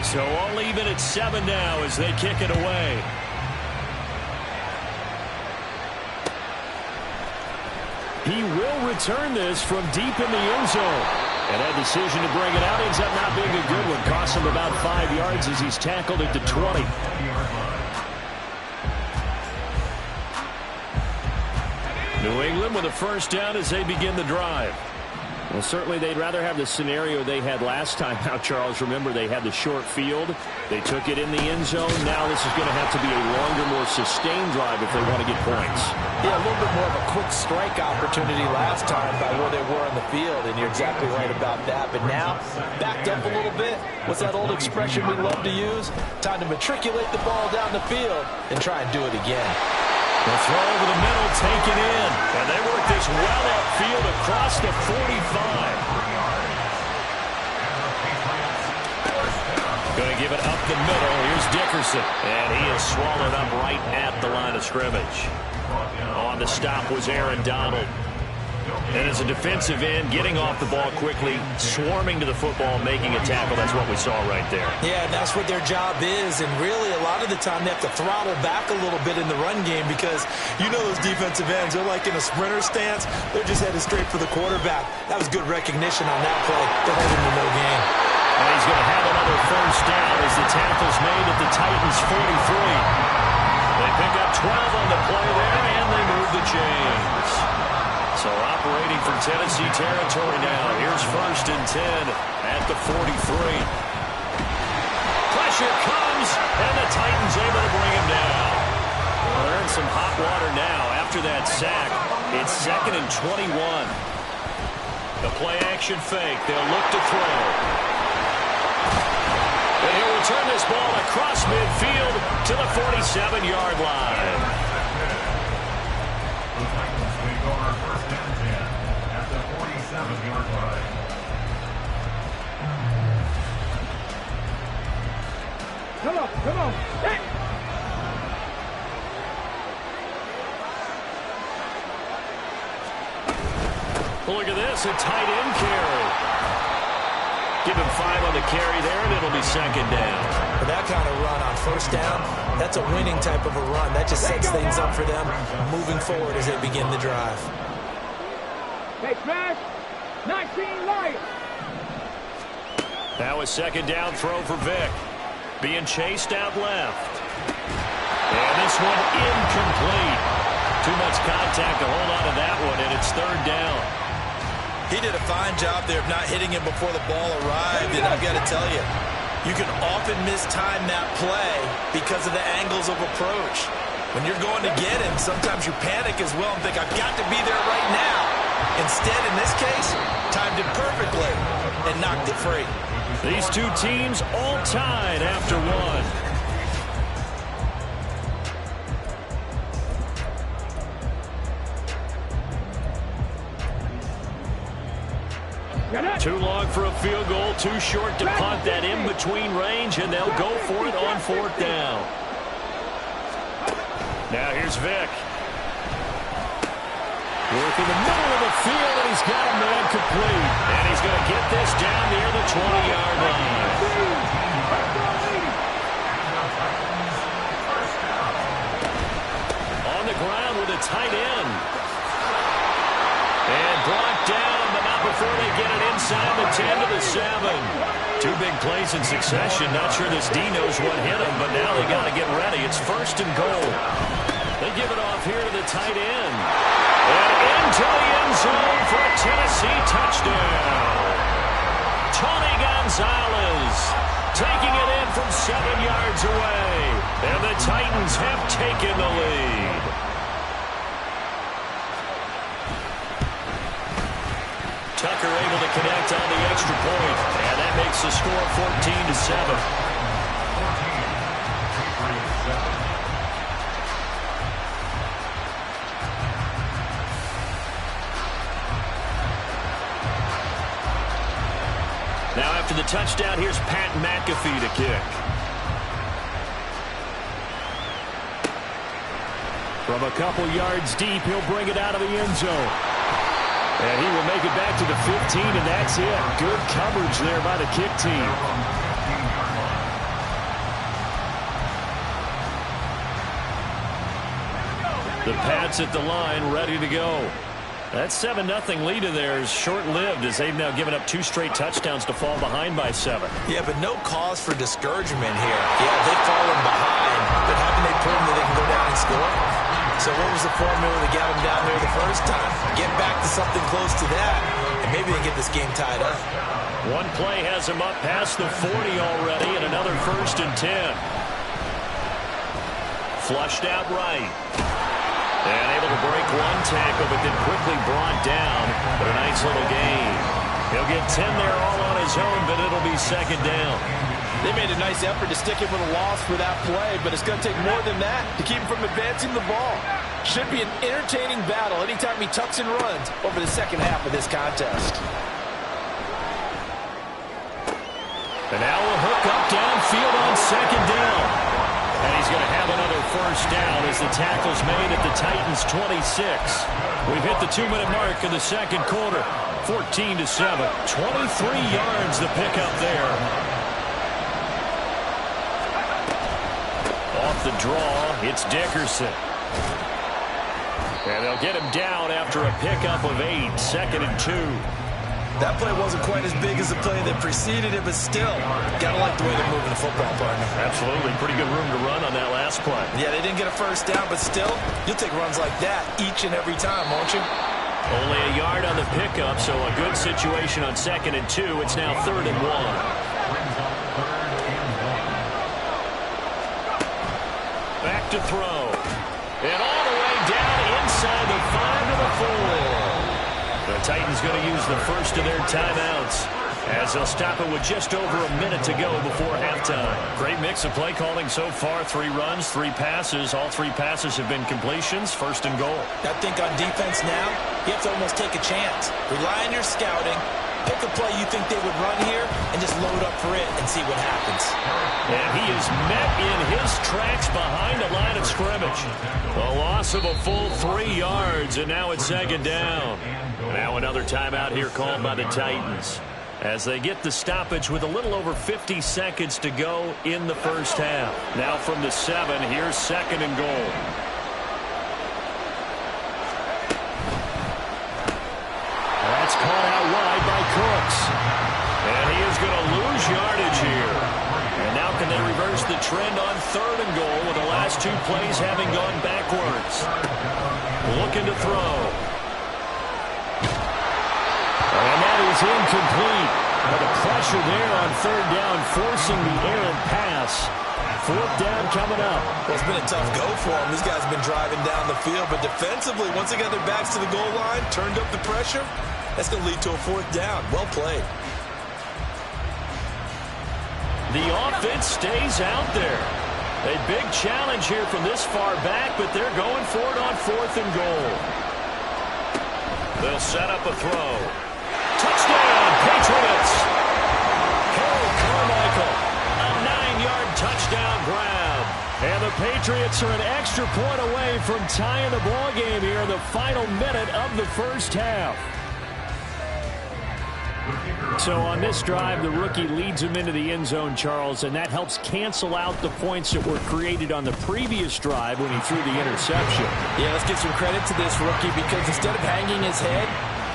So all even at 7 now as they kick it away. He will return this from deep in the end zone. And that decision to bring it out ends up not being a good one. Costs him about 5 yards as he's tackled at the 20. New England with a first down as they begin the drive. Well, certainly they'd rather have the scenario they had last time out, Charles. Remember, they had the short field. They took it in the end zone. Now this is going to have to be a longer, more sustained drive if they want to get points. Yeah, a little bit more of a quick strike opportunity last time by where they were on the field, and you're exactly right about that. But now, backed up a little bit. What's that old expression we love to use? Time to matriculate the ball down the field and try and do it again. The throw over the middle, taken in. And they work this well upfield across the 45. Going to give it up the middle. Here's Dickerson. And he is swallowed up right at the line of scrimmage. On the stop was Aaron Donald. And as a defensive end, getting off the ball quickly, swarming to the football, making a tackle. That's what we saw right there. Yeah, and that's what their job is. And really, a lot of the time, they have to throttle back a little bit in the run game because you know those defensive ends, they're like in a sprinter stance. They're just headed straight for the quarterback. That was good recognition on that play. They're holding to no gain. And he's going to have another first down as the tackle's made at the Titans' 43. They pick up 12 on the play there, and they move the chains. So operating from Tennessee territory now. Here's 1st and 10 at the 43. Pressure comes, and the Titans able to bring him down. Well, they're in some hot water now after that sack. It's 2nd and 21. The play-action fake. They'll look to throw. And he'll return this ball across midfield to the 47-yard line. Come on. Hey. Well, look at this, a tight end carry. Give him 5 on the carry there, and it'll be 2nd down. For that kind of run on 1st down, that's a winning type of a run. That just sets things up for them moving forward as they begin the drive. Hey, smash. 19 light. Now a 2nd down throw for Vick. Being chased out left. And this one incomplete. Too much contact to hold on to that one, and it's 3rd down. He did a fine job there of not hitting him before the ball arrived, and I've got to tell you, you can often mistime that play because of the angles of approach. When you're going to get him, sometimes you panic as well and think, I've got to be there right now. Instead, in this case, timed it perfectly and knocked it free. These two teams all tied after one. Too long for a field goal, too short to punt that in-between range, and they'll go for it on 4th down. Now here's Vick. Working the middle of the field, and he's got a man complete. And he's going to get this down near the 20-yard line. On the ground with a tight end. And brought down, but not before they get it inside the 10 to the 7. 2 big plays in succession. Not sure this D knows what hit him, but now they got to get ready. It's 1st and goal. They give it off here to the tight end. And into the end zone for a Tennessee touchdown. Tony Gonzalez taking it in from 7 yards away. And the Titans have taken the lead. Tucker able to connect on the extra point. And that makes the score 14-7. Now after the touchdown, here's Pat McAfee to kick. From a couple yards deep, he'll bring it out of the end zone. And he will make it back to the 15, and that's it. Good coverage there by the kick team. The Pats at the line, ready to go. That 7-0 lead of theirs short-lived as they've now given up 2 straight touchdowns to fall behind by 7. Yeah, but no cause for discouragement here. Yeah, they've fallen behind, but haven't they proven that they can go down and score? So what was the formula to get them down there the first time? Get back to something close to that, and maybe they get this game tied up. One play has them up past the 40 already, and another 1st and 10. Flushed out right. And able to break one tackle, but then quickly brought down. But a nice little gain. He'll get 10 there all on his own, but it'll be 2nd down. They made a nice effort to stick him with a loss for that play, but it's going to take more than that to keep him from advancing the ball. Should be an entertaining battle anytime he tucks and runs over the second half of this contest. And now we'll hook up downfield on 2nd down. And he's going to have another 1st down as the tackle's made at the Titans' 26. We've hit the 2-minute mark in the 2nd quarter. 14-7. 23 yards the pickup there. Off the draw, it's Dickerson. And they'll get him down after a pickup of 8. 2nd and 2. That play wasn't quite as big as the play that preceded it, but still, gotta like the way they're moving the football, partner. Absolutely. Pretty good room to run on that last play. Yeah, they didn't get a 1st down, but still, you'll take runs like that each and every time, won't you? Only a yard on the pickup, so a good situation on 2nd and 2. It's now 3rd and 1. Back to throw. And all the way down inside the 5 to the 4. The Titans going to use the first of their timeouts as they'll stop it with just over a minute to go before halftime. Great mix of play calling so far. 3 runs, 3 passes. All 3 passes have been completions. 1st and goal. I think on defense now, you have to almost take a chance. Rely on your scouting. Pick a play you think they would run here and just load up for it and see what happens. And he is met in his tracks behind the line of scrimmage. A loss of a full 3 yards, and now it's 2nd down. Now another timeout here called by the Titans as they get the stoppage with a little over 50 seconds to go in the 1st half. Now from the 7, here's 2nd and goal. That's caught out wide by Cooks. And he is going to lose yardage here. And now can they reverse the trend on 3rd and goal with the last 2 plays having gone backwards. Looking to throw. And that is incomplete. But the pressure there on 3rd down, forcing the errant pass. 4th down coming up. Well, it's been a tough go for them. These guys have been driving down the field, but defensively, once they got their backs to the goal line, turned up the pressure, that's going to lead to a 4th down. Well played. The offense stays out there. A big challenge here from this far back, but they're going for it on 4th and goal. They'll set up a throw. Touchdown, Patriots! Harold Carmichael, a 9-yard touchdown grab. And the Patriots are an extra point away from tying the ball game here in the final minute of the 1st half. So on this drive, the rookie leads him into the end zone, Charles, and that helps cancel out the points that were created on the previous drive when he threw the interception. Yeah, let's give some credit to this rookie because instead of hanging his head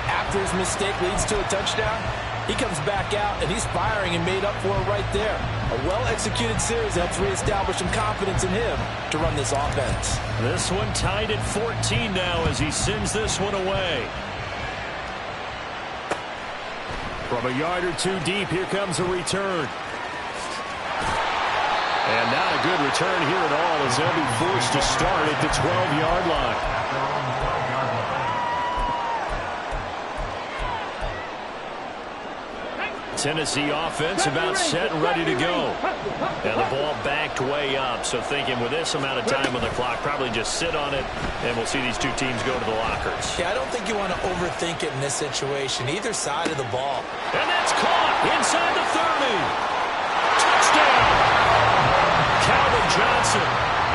after his mistake leads to a touchdown, he comes back out and he's firing and made up for it right there. A well-executed series helps reestablish some confidence in him to run this offense. This one tied at 14 now as he sends this one away. From a yard or 2 deep, here comes a return. And not a good return here at all as they'll be forced to start at the 12-yard line. Tennessee offense about set and ready to go. And the ball backed way up. So thinking with this amount of time on the clock, probably just sit on it, and we'll see these 2 teams go to the lockers. Yeah, I don't think you want to overthink it in this situation, either side of the ball. And that's caught inside the 30. Touchdown! Calvin Johnson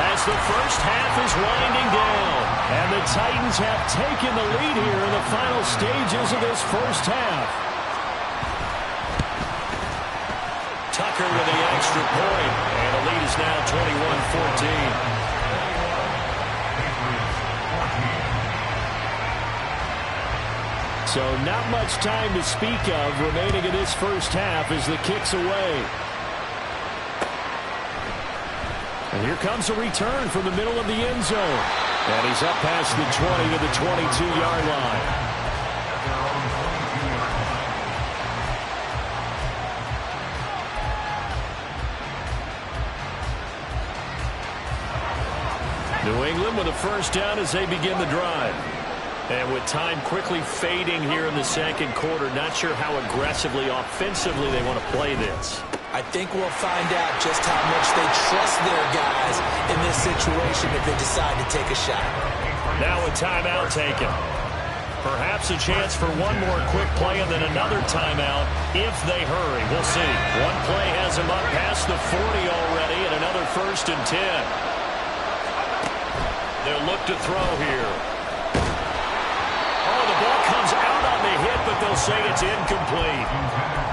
as the 1st half is winding down. And the Titans have taken the lead here in the final stages of this 1st half. Tucker with the extra point, and the lead is now 21-14. So not much time to speak of remaining in this first half as the kick's away. And here comes a return from the middle of the end zone. And he's up past the 20 to the 22-yard line. New England with a first down as they begin the drive. And with time quickly fading here in the second quarter, not sure how aggressively, offensively they want to play this. I think we'll find out just how much they trust their guys in this situation if they decide to take a shot. Now a timeout taken. Perhaps a chance for one more quick play and then another timeout if they hurry. We'll see. One play has them up past the 40 already and another 1st and 10. They'll look to throw here. Oh, the ball comes out on the hit, but they'll say it's incomplete.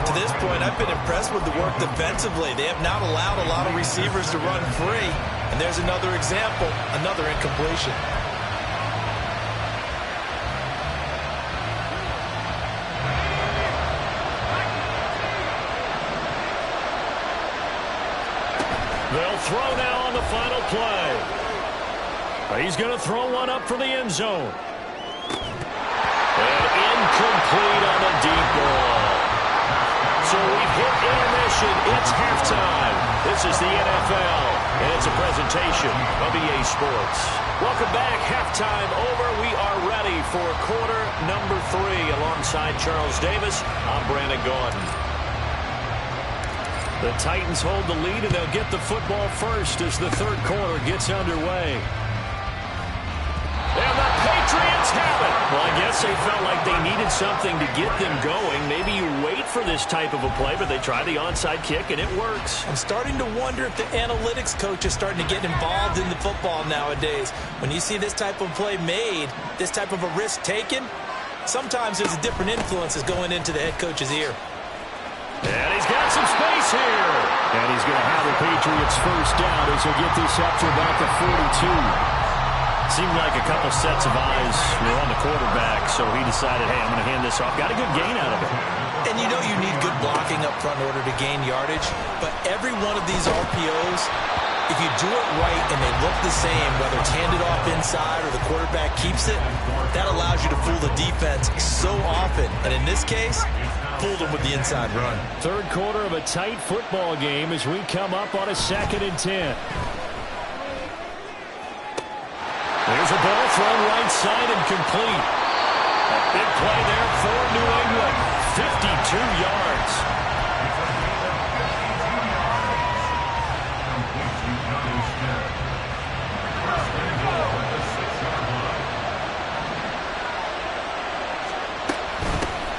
To this point, I've been impressed with the work defensively. They have not allowed a lot of receivers to run free. And there's another example, another incompletion. They'll throw now on the final play. He's going to throw one up for the end zone. And incomplete on the deep ball. So we've hit intermission. It's halftime. This is the NFL, and it's a presentation of EA Sports. Welcome back. Halftime over. We are ready for quarter number 3. Alongside Charles Davis, I'm Brandon Gaudin. The Titans hold the lead, and they'll get the football first as the third quarter gets underway. And the Patriots have it. Well, I guess they felt like they needed something to get them going. Maybe you wait for this type of a play, but they try the onside kick, and it works. I'm starting to wonder if the analytics coach is starting to get involved in the football nowadays. When you see this type of play made, this type of a risk taken, sometimes there's a different influences going into the head coach's ear. And he's got some space here. And he's going to have the Patriots first down as he'll get this up to about the 42. Seemed like a couple sets of eyes were on the quarterback, so he decided, hey, I'm going to hand this off. Got a good gain out of it. And you know you need good blocking up front in order to gain yardage, but every one of these RPOs, if you do it right and they look the same, whether it's handed off inside or the quarterback keeps it, that allows you to fool the defense so often. And in this case, fooled them with the inside run. Third quarter of a tight football game as we come up on a 2nd and 10. There's a ball thrown right side and complete. A big play there for New England. 52 yards.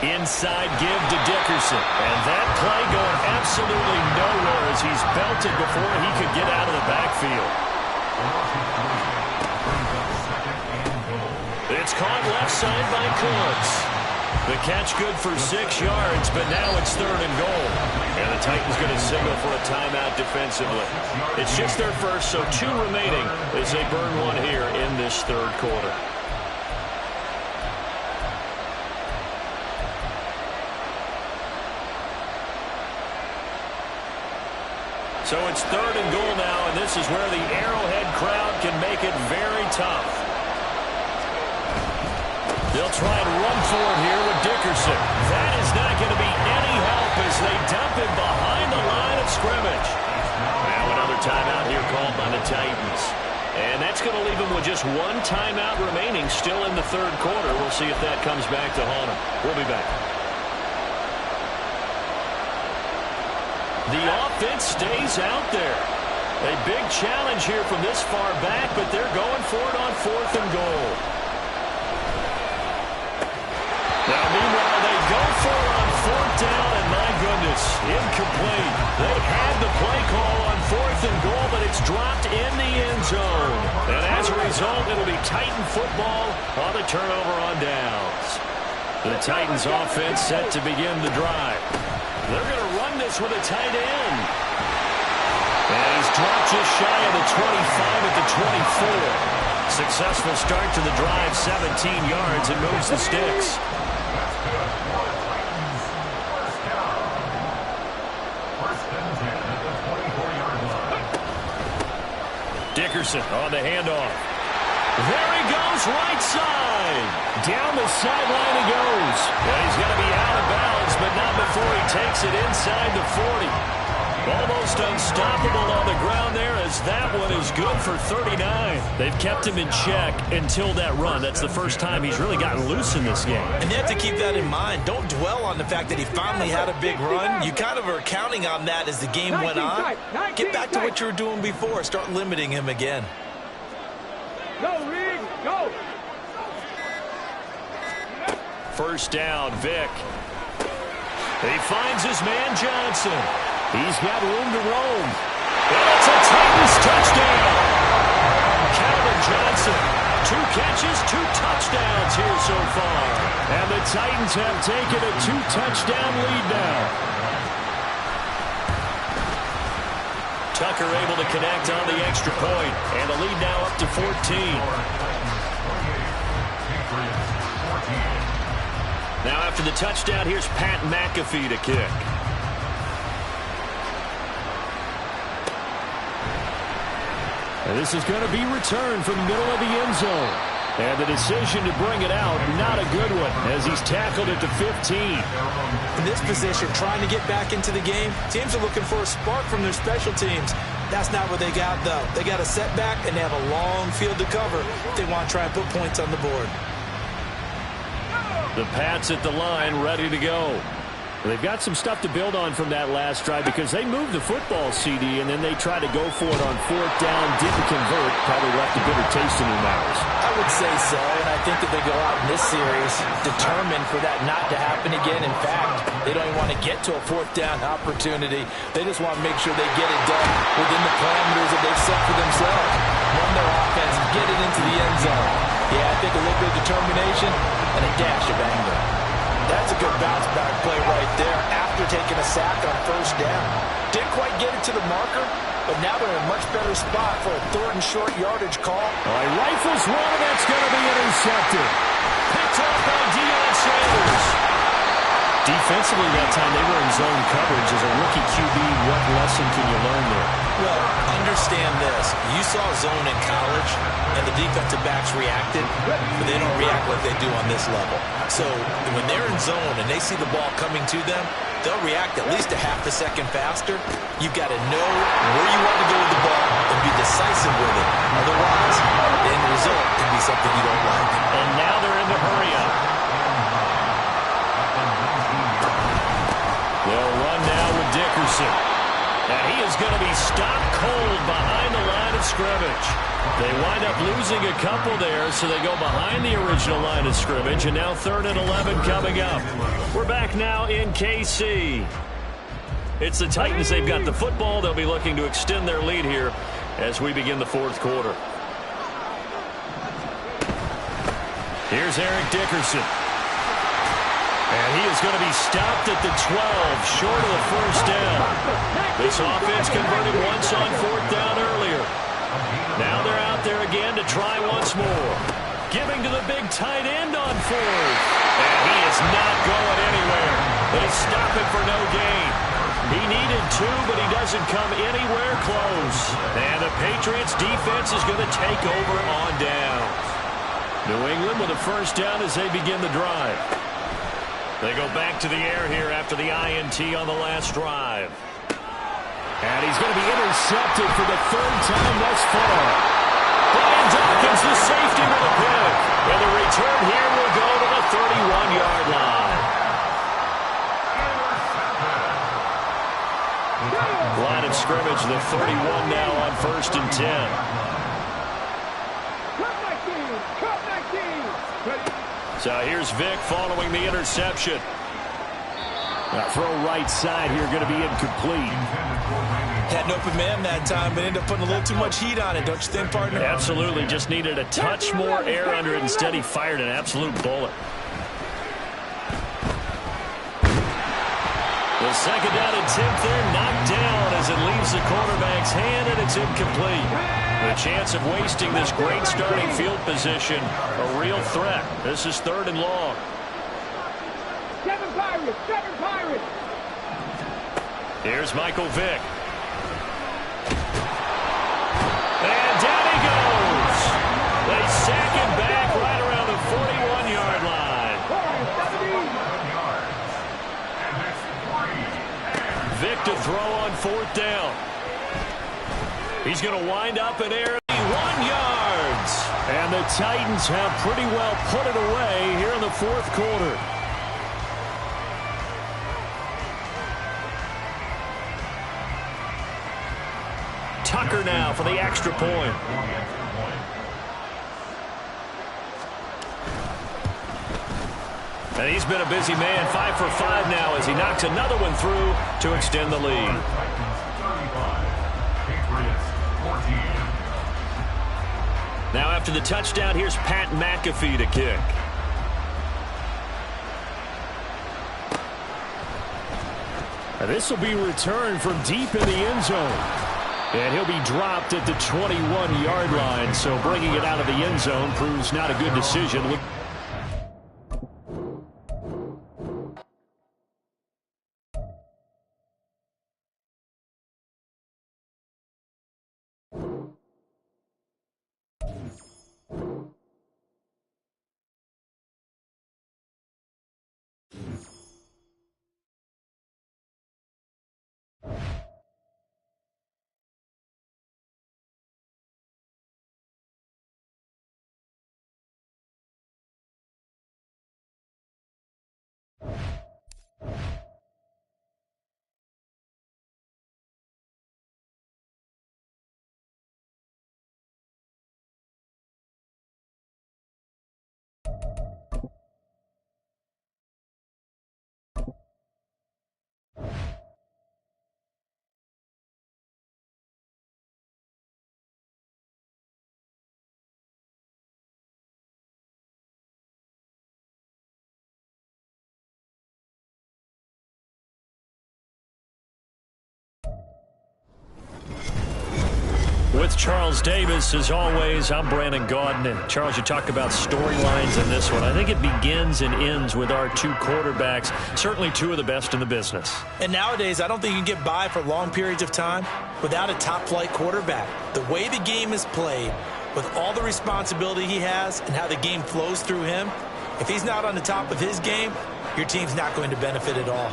Inside give to Dickerson. And that play going absolutely nowhere as he's belted before he could get out of the backfield. It's caught left side by Cooks. The catch good for 6 yards, but now it's 3rd and goal. And the Titans going to signal for a timeout defensively. It's just their first, so 2 remaining as they burn one here in this third quarter. So it's 3rd and goal now, and this is where the Arrowhead crowd can make it very tough. They'll try and run for it here with Dickerson. That is not going to be any help as they dump him behind the line of scrimmage. Now another timeout here called by the Titans. And that's going to leave him with just 1 timeout remaining still in the third quarter. We'll see if that comes back to haunt him. We'll be back. The offense stays out there. A big challenge here from this far back, but they're going for it on 4th and goal. Now, meanwhile, they go for it on 4th down, and my goodness, incomplete. They had the play call on 4th and goal, but it's dropped in the end zone. And as a result, it'll be Titan football on the turnover on downs. The Titans offense set to begin the drive. They're going to run this with a tight end. And he's dropped just shy of the 25 at the 24. Successful start to the drive, 17 yards, and moves the sticks. Dickerson on the handoff. There he goes, right side. Down the sideline he goes. And he's going to be out of bounds, but not before he takes it inside the 40. Almost unstoppable on the ground there, as that one is good for 39. They've kept him in check until that run. That's the first time he's really gotten loose in this game. And you have to keep that in mind. Don't dwell on the fact that he finally had a big run. You kind of are counting on that as the game went on. Get back to what you were doing before. Start limiting him again. Go, Reed, go. First down, Vic. He finds his man Johnson. He's got room to roam. And it's a Titans touchdown. Calvin Johnson, 2 catches, 2 touchdowns here so far. And the Titans have taken a 2-touchdown lead now. Tucker able to connect on the extra point. And the lead now up to 14. Now after the touchdown, here's Pat McAfee to kick. And this is going to be returned from the middle of the end zone. And the decision to bring it out, not a good one, as he's tackled it to 15. In this position, trying to get back into the game, teams are looking for a spark from their special teams. That's not what they got, though. They got a setback, and they have a long field to cover if they want to try and put points on the board. The Pats at the line, ready to go. They've got some stuff to build on from that last drive because they moved the football, CD, and then they tried to go for it on 4th down, didn't convert, probably left a bitter taste in their mouths. I would say so, and I think that they go out in this series determined for that not to happen again. In fact, they don't even want to get to a 4th down opportunity. They just want to make sure they get it done within the parameters that they've set for themselves. Run their offense, get it into the end zone. Yeah, I think a little bit of determination and a dash of anger. That's a good bounce-back play right there after taking a sack on 1st down. Didn't quite get it to the marker, but now they're in a much better spot for a 3rd and short yardage call. All right, rifles one, and that's going to be intercepted. Picked off by Deion Sanders. Defensively that time, they were in zone coverage. As a rookie QB, what lesson can you learn there? Well, understand this. You saw zone in college, and the defensive backs reacted, but they don't react like they do on this level. So when they're in zone and they see the ball coming to them, they'll react at least a half a second faster. You've got to know where you want to go with the ball and be decisive with it. Otherwise, the end result can be something you don't like. And now they're in the hurry-up. They'll run now with Dickerson. And he is going to be stopped cold behind the line of scrimmage. They wind up losing a couple there, so they go behind the original line of scrimmage, and now 3rd and 11 coming up. We're back now in KC. It's the Titans. They've got the football. They'll be looking to extend their lead here as we begin the 4th quarter. Here's Eric Dickerson. And he is going to be stopped at the 12, short of the 1st down. This offense converted once on 4th down earlier. Now they're out there again to try once more. Giving to the big tight end on 4th. And he is not going anywhere. They stop it for no gain. He needed 2, but he doesn't come anywhere close. And the Patriots defense is going to take over on down. New England with a 1st down as they begin the drive. They go back to the air here after the INT on the last drive. And he's going to be intercepted for the 3rd time thus far. Brian Dawkins, the safety with a pick. And the return here will go to the 31-yard line. Line of scrimmage, the 31 now on 1st and 10. So here's Vic following the interception. Now throw right side here, going to be incomplete. Had an open man that time, but ended up putting a little too much heat on it, don't you think, partner? Absolutely. Just needed a touch more air under it. Instead, he fired an absolute bullet. The 2nd down attempt there knocked down as it leaves the quarterback's hand, and it's incomplete. The chance of wasting this great starting field position, a real threat. This is 3rd and long. 7 Pirates, 7 Pirates. Here's Michael Vick. And down They sack him back right around the 41-yard line. Vic to throw on 4th down. He's going to wind up in air 1 yards. And the Titans have pretty well put it away here in the 4th quarter. Tucker now for the extra point. And he's been a busy man, 5 for 5 now as he knocks another one through to extend the lead. Now after the touchdown, here's Pat McAfee to kick. And this will be returned from deep in the end zone. And he'll be dropped at the 21-yard line. So bringing it out of the end zone proves not a good decision. With Charles Davis, as always, I'm Brandon Gaudin. And Charles, you talk about storylines in this one. I think it begins and ends with our 2 quarterbacks, certainly 2 of the best in the business. And nowadays, I don't think you can get by for long periods of time without a top-flight quarterback. The way the game is played, with all the responsibility he has and how the game flows through him, if he's not on the top of his game, your team's not going to benefit at all.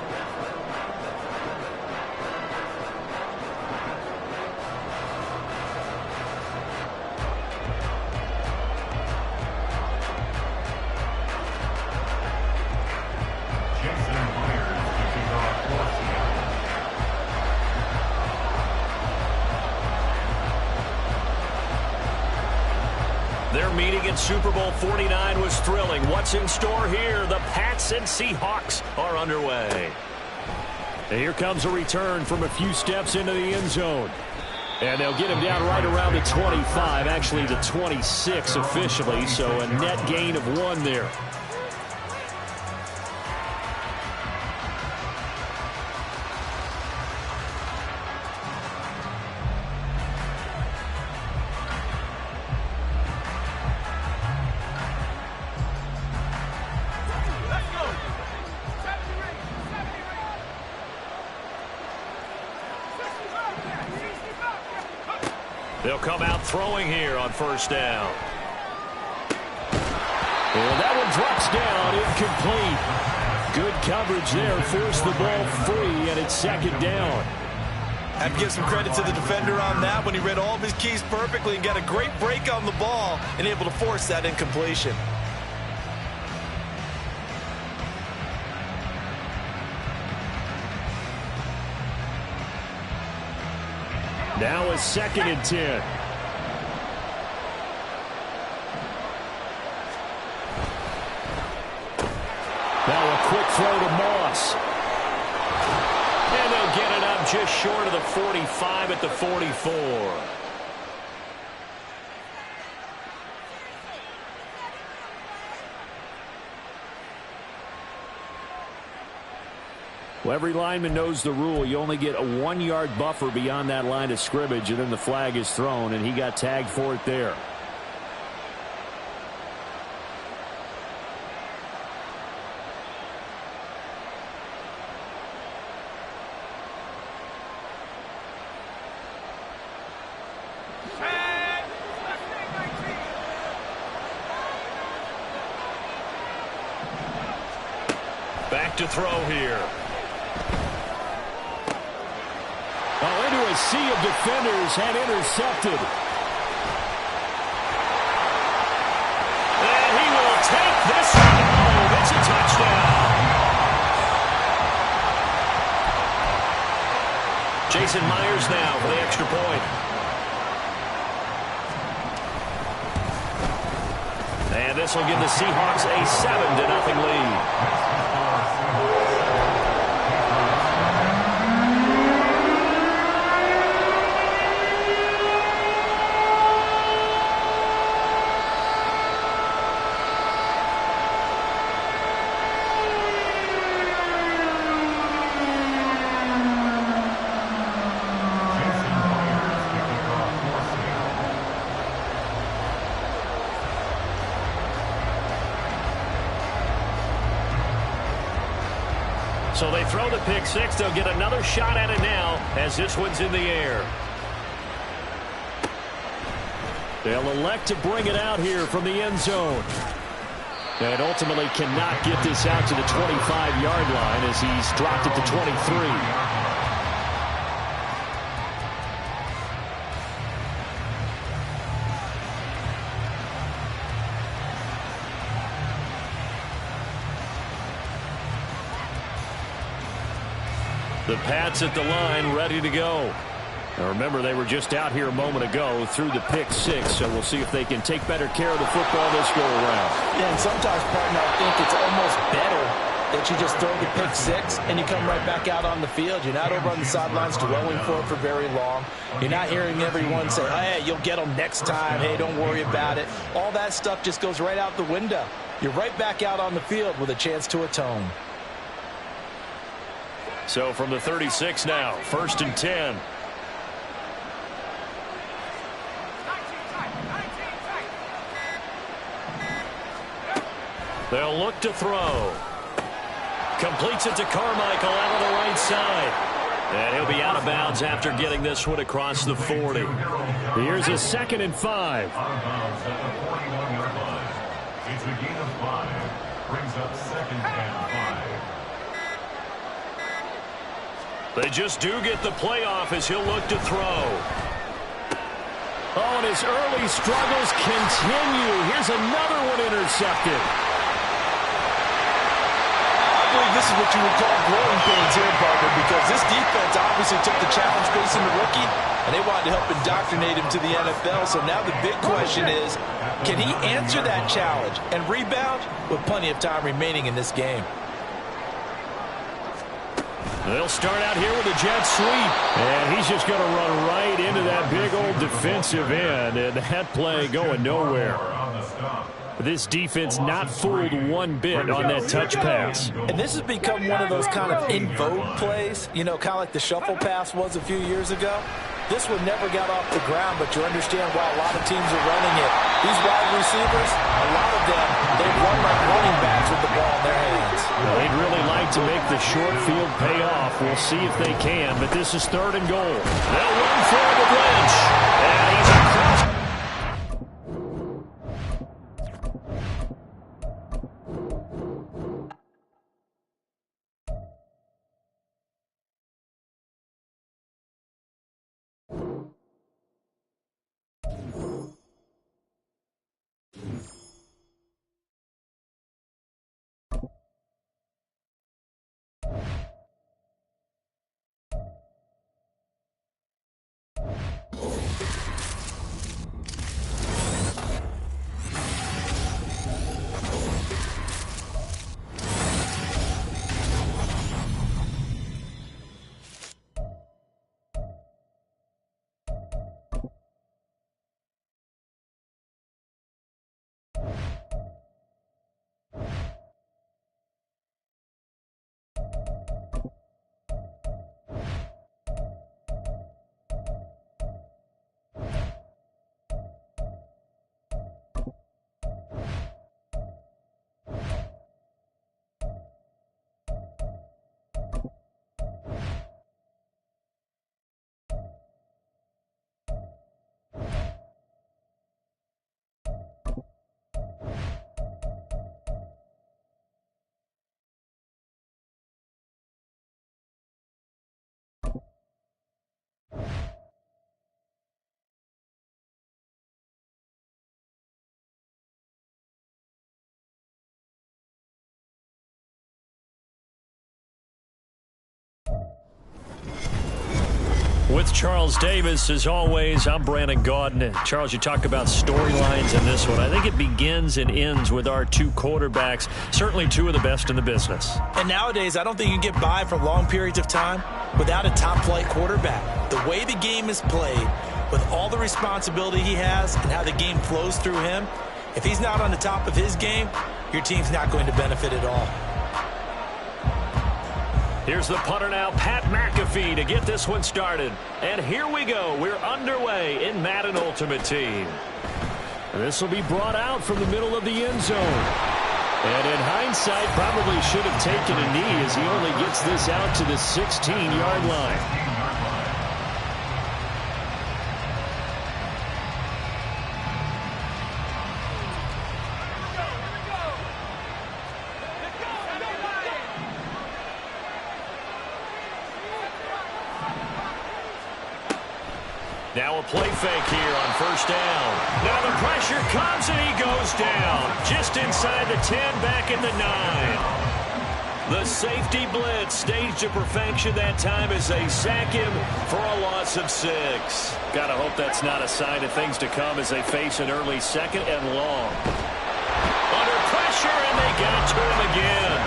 Their meeting in Super Bowl 49 was thrilling. What's in store here? The Pats and Seahawks are underway. And here comes a return from a few steps into the end zone. And they'll get him down right around the 25, actually the 26 officially, so a net gain of 1 there. They'll come out throwing here on 1st down. And that one drops down, incomplete. Good coverage there, forced the ball free, and it's 2nd down. I have to give some credit to the defender on that when he read all of his keys perfectly and got a great break on the ball and able to force that incompletion. Now a 2nd and 10. Now a quick throw to Moss. And they'll get it up just short of the 45 at the 44. Well, every lineman knows the rule. You only get a 1-yard buffer beyond that line of scrimmage, and then the flag is thrown, and he got tagged for it there. Back to throw here. Oh, into a sea of defenders and intercepted. And he will take this one home. It's a touchdown. Jason Myers now for the extra point. And this will give the Seahawks a 7-0 lead. So they throw the pick six. They'll get another shot at it now as this one's in the air. They'll elect to bring it out here from the end zone. And ultimately cannot get this out to the 25-yard line as he's dropped it to 23. The Pats at the line ready to go. Now remember, they were just out here a moment ago through the pick six, so we'll see if they can take better care of the football this go around. Yeah, and sometimes, partner, I think it's almost better that you just throw the pick six and you come right back out on the field. You're not over on the sidelines dwelling for it for very long. You're not hearing everyone say, hey, you'll get them next time. Hey, don't worry about it. All that stuff just goes right out the window. You're right back out on the field with a chance to atone. So from the 36 now, 1st and 10. They'll look to throw. Completes it to Carmichael out on the right side. And he'll be out of bounds after getting this one across the 40. Here's a 2nd and 5. It's a gain of 5. Brings up 2nd and 5. They just do get the playoff as he'll look to throw. Oh, and his early struggles continue. Here's another one intercepted. I believe this is what you would call growing pains here, Parker, because this defense obviously took the challenge facing the rookie, and they wanted to help indoctrinate him to the NFL. So now the big question is, can he answer that challenge and rebound with plenty of time remaining in this game? They'll start out here with a jet sweep. And he's just going to run right into that big old defensive end. And that play going nowhere. This defense not fooled one bit on that touch pass. And this has become one of those kind of in vogue plays, you know, kind of like the shuffle pass was a few years ago. This one never got off the ground, but you understand why a lot of teams are running it. These wide receivers, a lot of them, they run like running backs with the ball in their hands. Well, they'd really like to make the short field pay off. We'll see if they can, but this is 3rd and goal. They'll run for the Lynch. And he's across. With Charles Davis, as always, I'm Brandon Gaudin. Charles, you talk about storylines in this one. I think it begins and ends with our two quarterbacks, certainly two of the best in the business. And nowadays, I don't think you can get by for long periods of time without a top-flight quarterback. The way the game is played, with all the responsibility he has and how the game flows through him, if he's not on the top of his game, your team's not going to benefit at all. Here's the punter now, Pat McAfee, to get this one started. And here we go. We're underway in Madden Ultimate Team. This will be brought out from the middle of the end zone. And in hindsight, probably should have taken a knee as he only gets this out to the 16-yard line. Now a play fake here on first down. Now the pressure comes and he goes down. Just inside the 10, back at the 9. The safety blitz staged to perfection that time as they sack him for a loss of 6. Gotta hope that's not a sign of things to come as they face an early second and long. Under pressure and they got to him again.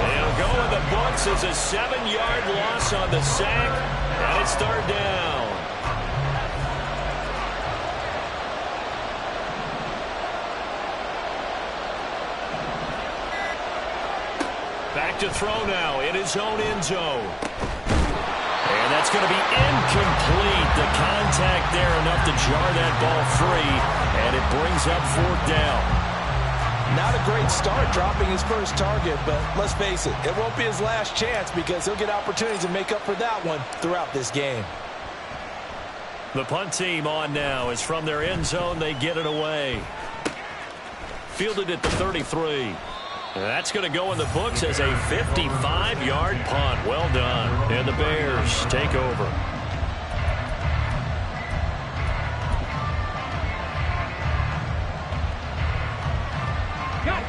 They'll go in the books as a 7-yard loss on the sack, and it's third down. Back to throw now in his own end zone. And that's going to be incomplete. The contact there enough to jar that ball free, and it brings up fourth down. Not a great start dropping his first target, but let's face it, it won't be his last chance because he'll get opportunities to make up for that one throughout this game. The punt team on now is from their end zone. They get it away. Fielded at the 33. That's going to go in the books as a 55-yard punt. Well done. And the Bears take over.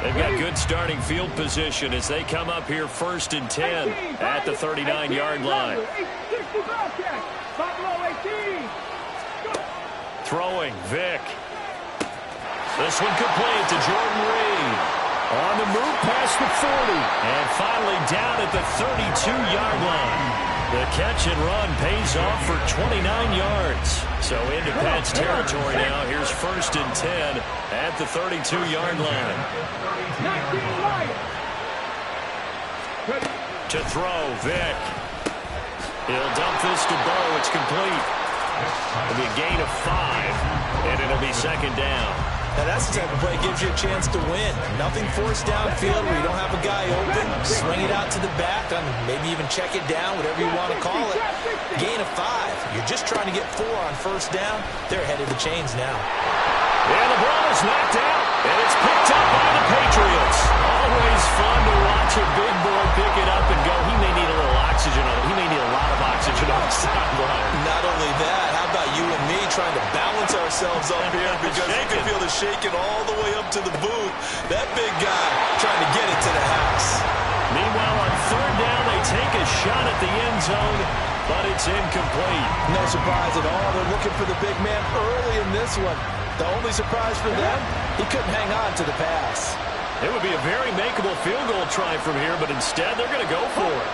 They've got good starting field position as they come up here first and 10 at the 39-yard line. Throwing, Vick. This one complete to Jordan Reed. On the move past the 40. And finally down at the 32-yard line. The catch and run pays off for 29 yards. So into Pat's territory now. Here's first and 10 at the 32-yard line. To throw, Vick. He'll dump this to Bo. It's complete. It'll be a gain of 5, and it'll be second down. Now that's the type of play that gives you a chance to win. Nothing forced downfield where you don't have a guy open. Swing it out to the back, and maybe even check it down, whatever you want to call it. Gain of 5. You're just trying to get 4 on first down. They're ahead of the chains now. And the ball is knocked out, and it's picked up by the Patriots. Always fun to watch a big boy pick it up and go. He may need a little oxygen on it. He may need a lot of oxygen on the sideline. Not only that, how about you and me trying to balance ourselves up here because you can feel the shaking all the way up to the booth. That big guy trying to get it to the house. Meanwhile, on third down, they take a shot at the end zone, but it's incomplete. No surprise at all. They're looking for the big man early in this one. The only surprise for them, he couldn't hang on to the pass. It would be a very makeable field goal try from here, but instead they're going to go for it.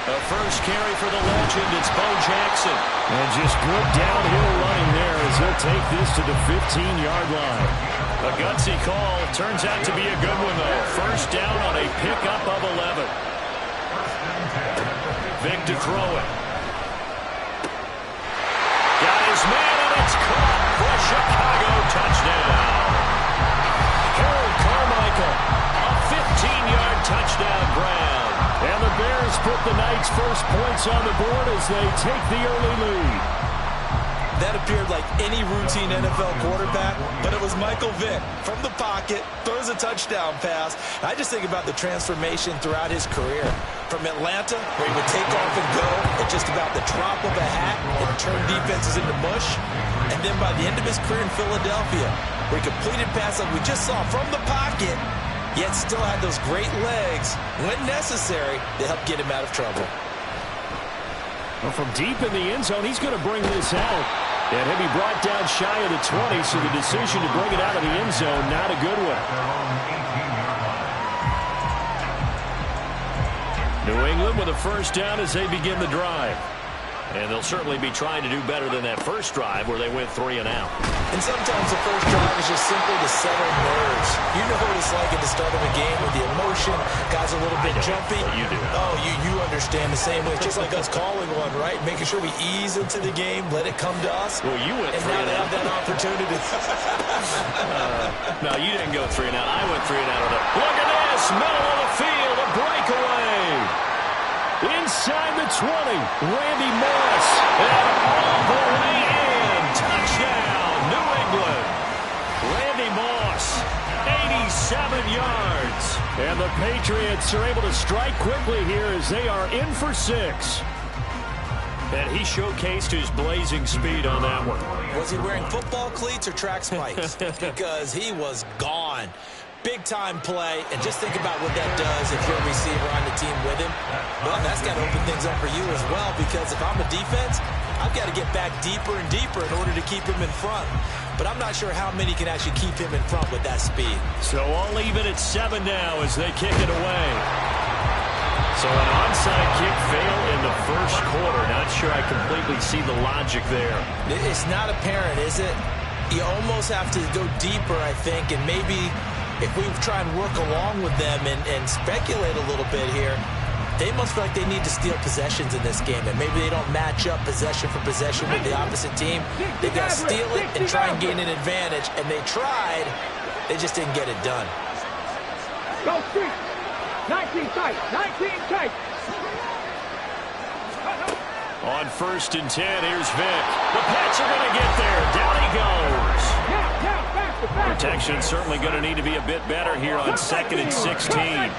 A first carry for the legend, it's Bo Jackson. And just good downhill running there as he'll take this to the 15-yard line. A gutsy call, turns out to be a good one, though. First down on a pickup of 11. Vick to throw it. Got his man, and it's caught for a Chicago touchdown. Harold Carmichael, a 15-yard touchdown grab. And the Bears put the night's first points on the board as they take the early lead. That appeared like any routine NFL quarterback, but it was Michael Vick from the pocket, throws a touchdown pass. I just think about the transformation throughout his career. From Atlanta, where he would take off and go at just about the drop of a hat and turn defenses into mush. And then by the end of his career in Philadelphia, where he completed passes like we just saw from the pocket, yet still had those great legs, when necessary, to help get him out of trouble. Well, from deep in the end zone, he's going to bring this out. And he'll be brought down shy of the 20, so the decision to bring it out of the end zone, not a good one. New England with a first down as they begin the drive. And they'll certainly be trying to do better than that first drive where they went 3 and out. And sometimes the first drive is just simply to settle nerves. You know what it's like at the start of a game with the emotion. Guys are a little bit jumpy. You do. Oh, you understand the same way. It's just like us calling one, right? Making sure we ease into the game, let it come to us. Well, you went 3 and now and they out. have that opportunity. No, you didn't go 3 and out. I went 3 and out on it. Look at this. Middle of the field. A breakaway. Inside the 20, Randy Moss. And all the way in. Touchdown, New England. Randy Moss, 87 yards. And the Patriots are able to strike quickly here as they are in for 6. And he showcased his blazing speed on that one. Was he wearing football cleats or track spikes? Because he was gone. Big-time play, and just think about what that does if you're a receiver on the team with him. Well, that's got to open things up for you as well, because if I'm a defense, I've got to get back deeper and deeper in order to keep him in front. But I'm not sure how many can actually keep him in front with that speed. So all even at 7 now as they kick it away. So an onside kick fail in the first quarter. Not sure I completely see the logic there. It's not apparent, is it? You almost have to go deeper, I think, and maybe if we try and work along with them and speculate a little bit here, they must feel like they need to steal possessions in this game, and maybe they don't match up possession for possession with the opposite team. They've got to steal it and try and gain an advantage, and they tried. They just didn't get it done. Go street. 19 tight. 19 tight. On 1st and 10, here's Vic. The Pats are going to get there. Down he goes. Now, faster, faster. Protection certainly going to need to be a bit better here on 2nd and 16.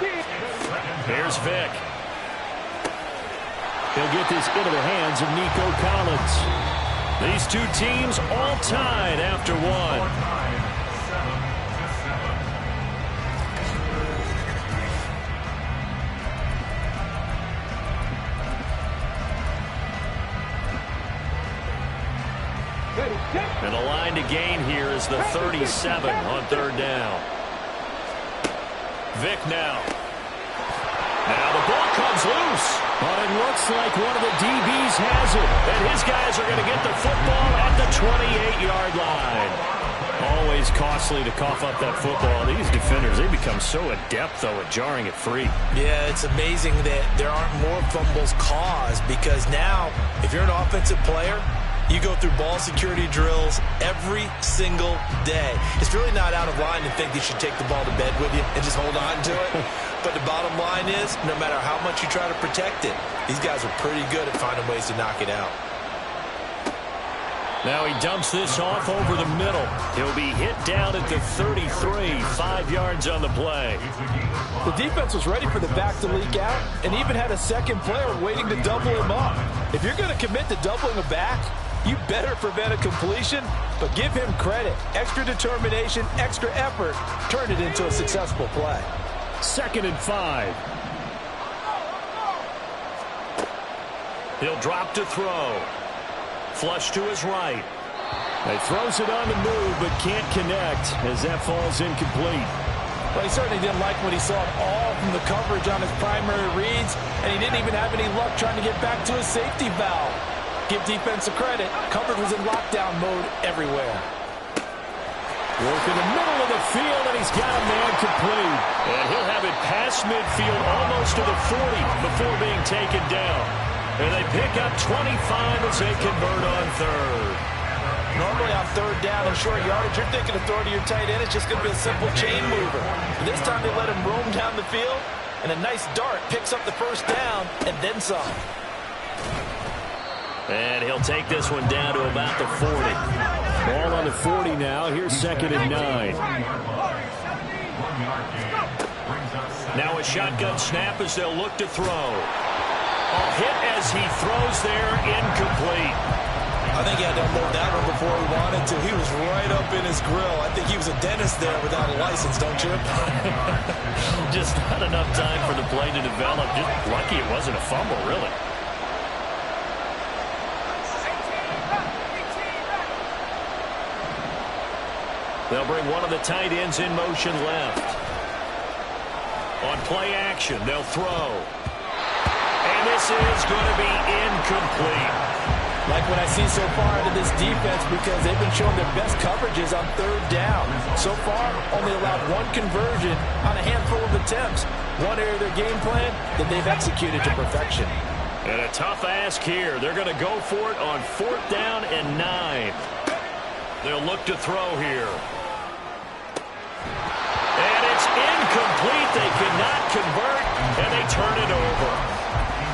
Here's Vic. He'll get this into the hands of Nico Collins. These two teams all tied after 1. And the line to gain here is the 37 on 3rd down. Vic now. Now the ball comes loose. But it looks like one of the DBs has it. And his guys are going to get the football at the 28-yard line. Always costly to cough up that football. These defenders, they become so adept, though, at jarring it free. Yeah, it's amazing that there aren't more fumbles caused, because now, if you're an offensive player, you go through ball security drills every single day. It's really not out of line to think you should take the ball to bed with you and just hold on to it. But the bottom line is, no matter how much you try to protect it, these guys are pretty good at finding ways to knock it out. Now he dumps this off over the middle. He'll be hit down at the 33, 5 yards on the play. The defense was ready for the back to leak out and even had a second player waiting to double him up. If you're going to commit to doubling a back, you better prevent a completion, but give him credit. Extra determination, extra effort, turned it into a successful play. 2nd and 5. He'll drop to throw. Flush to his right. He throws it on the move, but can't connect as that falls incomplete. Well, he certainly didn't like what he saw at all from the coverage on his primary reads, and he didn't even have any luck trying to get back to his safety valve. Give defense credit. Coverage was in lockdown mode everywhere. Work in the middle of the field, and he's got a man complete. And he'll have it past midfield almost to the 40 before being taken down. And they pick up 25 as they convert on 3rd. Normally on 3rd down and short yardage, you're thinking of throwing to your tight end. It's just going to be a simple chain mover. But this time they let him roam down the field, and a nice dart picks up the first down and then some. And he'll take this one down to about the 40. Ball on the 40 now. Here's 2nd and 9. Now a shotgun snap as they'll look to throw. A hit as he throws there, incomplete. I think he had to unload that one before he wanted to. He was right up in his grill. I think he was a dentist there without a license, don't you? Just not enough time for the play to develop. Just lucky it wasn't a fumble, really. They'll bring one of the tight ends in motion left. On play action, they'll throw. And this is going to be incomplete. Like what I see so far out of this defense, because they've been showing their best coverages on third down. So far, only allowed one conversion on a handful of attempts. One area of their game plan that they've executed to perfection. And a tough ask here. They're going to go for it on 4th down and 9. They'll look to throw here. And it's incomplete. They cannot convert, and they turn it over.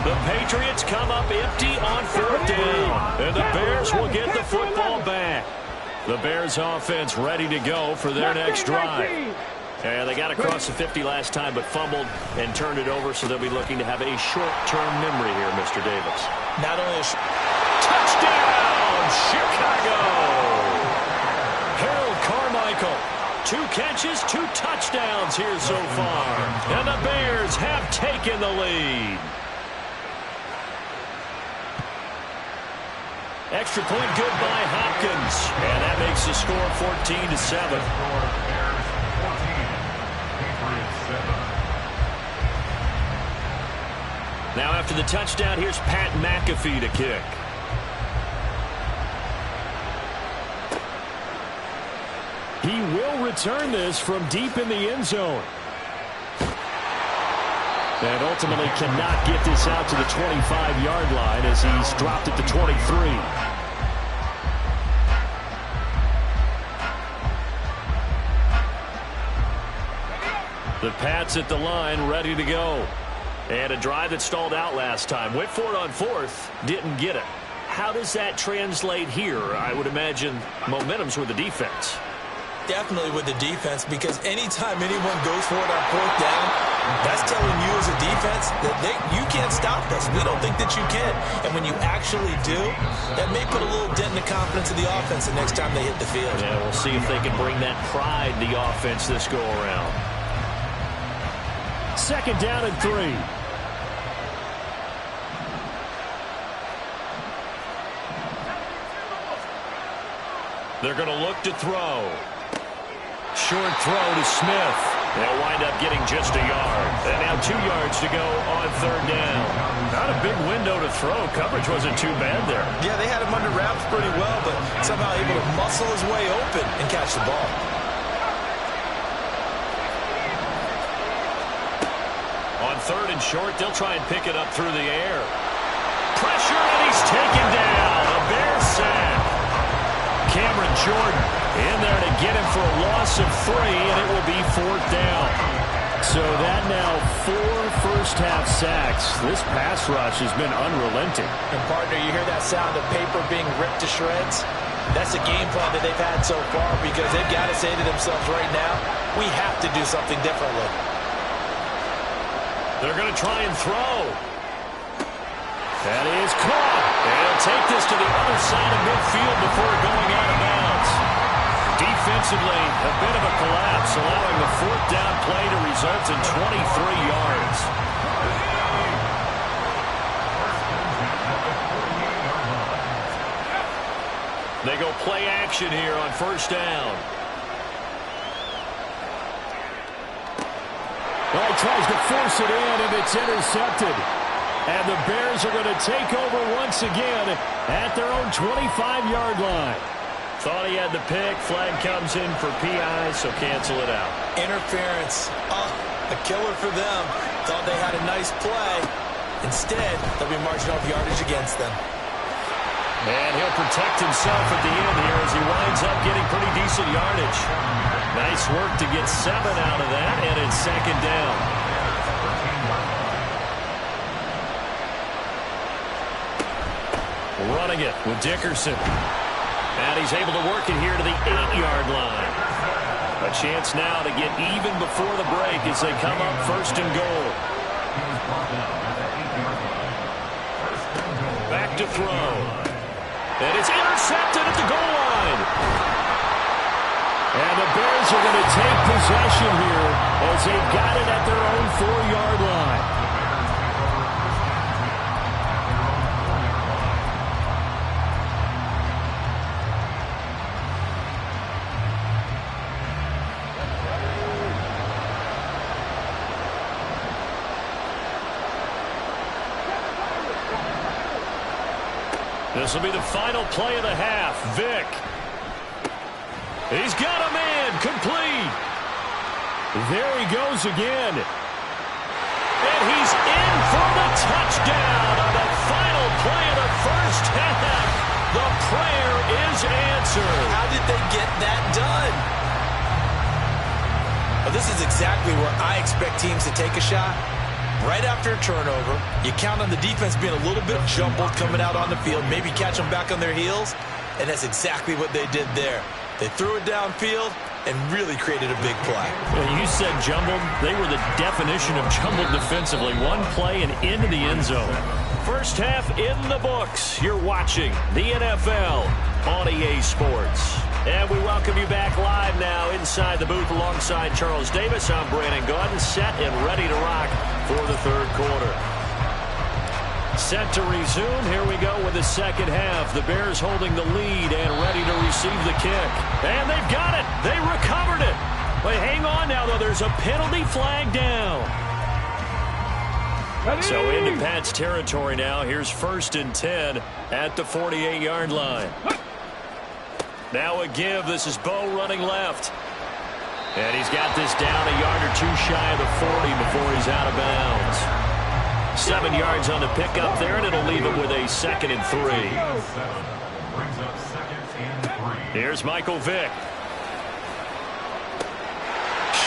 The Patriots come up empty on 4th down, and the Bears will get the football back. The Bears offense ready to go for their next drive. And they got across the 50 last time, but fumbled and turned it over, so they'll be looking to have a short-term memory here, Mr. Davis. Not only a touchdown, Chicago! Harold Carmichael, 2 catches, 2 touchdowns here so far. And the Bears have taken the lead. Extra point good by Hopkins. And that makes the score 14-7. Now after the touchdown, here's Pat McAfee to kick. He will return this from deep in the end zone. And ultimately cannot get this out to the 25-yard line as he's dropped at the 23. The Pats at the line, ready to go. And a drive that stalled out last time. Went for it on 4th, didn't get it. How does that translate here? I would imagine momentum's with the defense. Definitely with the defense, because anytime anyone goes for it on 4th down, that's telling you as a defense that you can't stop us. We don't think that you can. And when you actually do, that may put a little dent in the confidence of the offense the next time they hit the field. Yeah, we'll see if they can bring that pride to the offense this go around. 2nd down and 3. They're going to look to throw. Short throw to Smith. They'll wind up getting just a yard. And now 2 yards to go on 3rd down. Not a big window to throw. Coverage wasn't too bad there. Yeah, they had him under wraps pretty well, but somehow able to muscle his way open and catch the ball. On 3rd and short, they'll try and pick it up through the air. Pressure, and he's taken down. A Bears sack. Cameron Jordan in there to get him for a loss of 3, and it will be 4th down. So that now 4 first-half sacks. This pass rush has been unrelenting. And, partner, you hear that sound of paper being ripped to shreds? That's the game plan that they've had so far, because they've got to say to themselves right now, we have to do something differently. They're going to try and throw. That is caught. And he'll take this to the other side of midfield before going out of bounds. Defensively, a bit of a collapse, allowing the 4th down play to result in 23 yards. They go play action here on 1st down. Well, he tries to force it in, and it's intercepted. And the Bears are going to take over once again at their own 25-yard line. Thought he had the pick. Flag comes in for PI, so cancel it out. Interference. A killer for them. Thought they had a nice play. Instead, they'll be marching off yardage against them. And he'll protect himself at the end here as he winds up getting pretty decent yardage. Nice work to get 7 out of that, and it's 2nd down. Running it with Dickerson. And he's able to work it here to the 8-yard line. A chance now to get even before the break as they come up 1st and goal. Back to throw. And it's intercepted at the goal line. And the Bears are going to take possession here as they've got it at their own 4-yard line. This will be the final play of the half. Vick. He's got a man. Complete. There he goes again. And he's in for the touchdown on the final play of the first half. The prayer is answered. How did they get that done? Well, this is exactly where I expect teams to take a shot. Right after a turnover, you count on the defense being a little bit jumbled coming out on the field, maybe catch them back on their heels, and that's exactly what they did there. They threw it downfield and really created a big play. Well, you said jumbled. They were the definition of jumbled defensively. One play and into the end zone. First half in the books. You're watching the NFL on EA Sports. And we welcome you back live now inside the booth alongside Charles Davis. I'm Brandon Gaudin, set and ready to rock for the third quarter. Set to resume. Here we go with the second half. The Bears holding the lead and ready to receive the kick. And they've got it. They recovered it. But hang on now, though. There's a penalty flag down. So into Pat's territory now. Here's 1st and 10 at the 48-yard line. Now a give. This is Bo running left. And he's got this down a yard or two shy of the 40 before he's out of bounds. 7 yards on the pickup there, and it'll leave him with a 2nd and 3. Brings up 2nd and 3. Here's Michael Vick.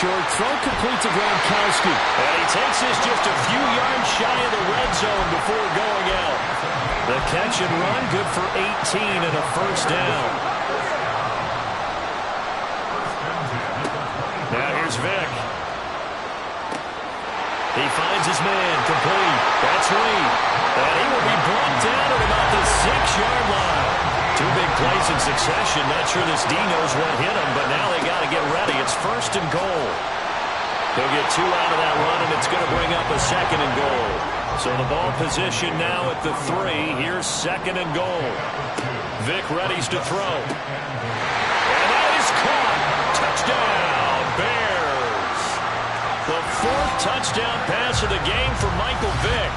Short throw complete to Gronkowski. And he takes this just a few yards shy of the red zone before going out. The catch and run good for 18 and a first down. Now here's Vick. He finds his man, complete. That's Reed. And he will be brought down at about the 6-yard line. 2 big plays in succession. Not sure this D knows what hit him, but now they got to get ready. It's 1st and goal. They'll get 2 out of that run, and it's going to bring up a 2nd and goal. So the ball position now at the 3. Here's 2nd and goal. Vick readies to throw. And that is caught. Touchdown, Bears. The 4th touchdown pass of the game for Michael Vick.